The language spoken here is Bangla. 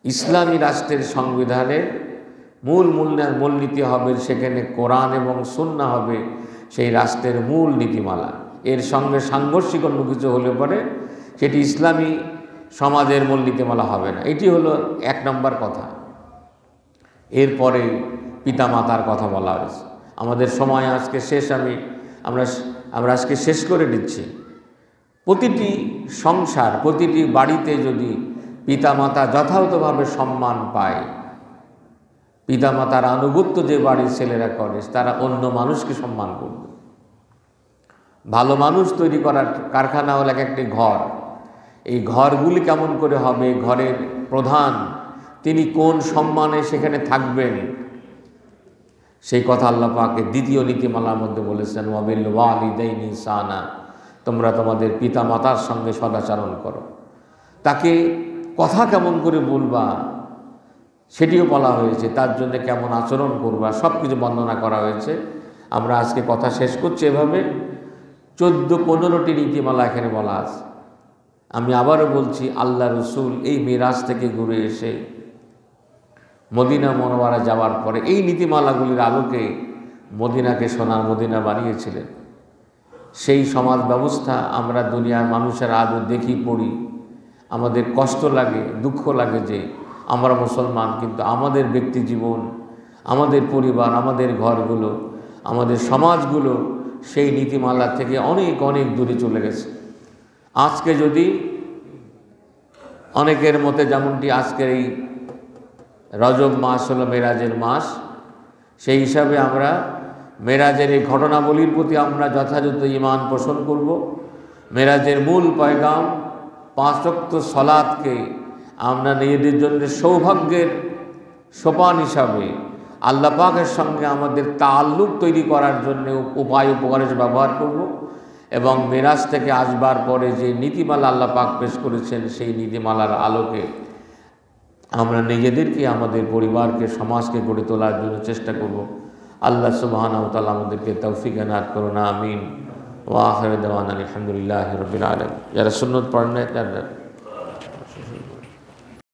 ইসলামী রাষ্ট্রের সংবিধানের মূলনীতি হবে, সেখানে কোরআন এবং সুন্নাহ হবে সেই রাষ্ট্রের মূল নীতিমালা। এর সঙ্গে সাংঘর্ষিক অন্য কিছু হলে পরে সেটি ইসলামী সমাজের মূল নীতিমালা হবে না। এটি হলো 1 নম্বর কথা। এরপরে পিতামাতার কথা বলা হয়েছে। আমাদের সময় আজকে শেষ, আমরা আজকে শেষ করে দিচ্ছি। প্রতিটি সংসার, প্রতিটি বাড়িতে যদি পিতামাতা যথাযথভাবে সম্মান পায়, পিতামাতার আনুগত্য যে বাড়ির ছেলেরা করে, তারা অন্য মানুষকে সম্মান করবে। ভালো মানুষ তৈরি করার কারখানা হল একটি ঘর। এই ঘরগুলি কেমন করে হবে, ঘরের প্রধান তিনি কোন সম্মানে সেখানে থাকবেন, সেই কথা আল্লাহ পাকের দ্বিতীয় নীতিমালার মধ্যে বলেছেন, ওয়াবিল ওয়ালিদাইনি ইহসানা, তোমরা তোমাদের পিতা মাতার সঙ্গে সদাচরণ করো। তাকে কথা কেমন করে বলবা সেটিও বলা হয়েছে, তার জন্য কেমন আচরণ করবা সব কিছু বর্ণনা করা হয়েছে। আমরা আজকে কথা শেষ করছি এভাবে। 14-15টি নীতিমালা এখানে বলা আছে। আমি আবারও বলছি, আল্লাহ রসুল এই মিরাজ থেকে ঘুরে এসে মদিনা মুনওয়ারা যাওয়ার পরে এই নীতিমালাগুলির আলোকে মদিনাকে সোনার মদিনা বানিয়েছিলেন। সেই সমাজ ব্যবস্থা আমরা দুনিয়ার মানুষের আজও দেখি, পড়ি, আমাদের কষ্ট লাগে, দুঃখ লাগে যে আমরা মুসলমান, কিন্তু আমাদের ব্যক্তি জীবন, আমাদের পরিবার, আমাদের ঘরগুলো, আমাদের সমাজগুলো সেই নীতিমালা থেকে অনেক অনেক দূরে চলে গেছে। আজকে যদি অনেকের মতে, যেমনটি আজকের এই রজব মাস হলো মেরাজের মাস, সেই হিসাবে আমরা মেরাজের এই ঘটনাবলীর প্রতি আমরা যথাযথ ঈমান পোষণ করব। মেরাজের মূল পয়গাম 5 ওয়াক্ত সালাতকে আমরা নিজেদের জন্য সৌভাগ্যের সোপান হিসাবে আল্লাহ পাকের সঙ্গে আমাদের তাআল্লুক তৈরি করার জন্য উপায় উপকারে ব্যবহার করব। এবং মেরাজ থেকে আসবার পরে যে নীতিমালা আল্লাহ পাক পেশ করেছেন, সেই নীতিমালার আলোকে আমরা নিজেদেরকে, আমাদের পরিবারকে, সমাজকে গড়ে তোলার জন্য চেষ্টা করব। আল্লাহ সুবহানাহু ওয়া তাআলা আমাদেরকে তৌফিক এনায়েত করুন। আমিন। ওয়া আখিরু দাওয়ানা আলহামদুলিল্লাহি রাব্বিল আলামিন। যারা সুন্নত পড়েন না,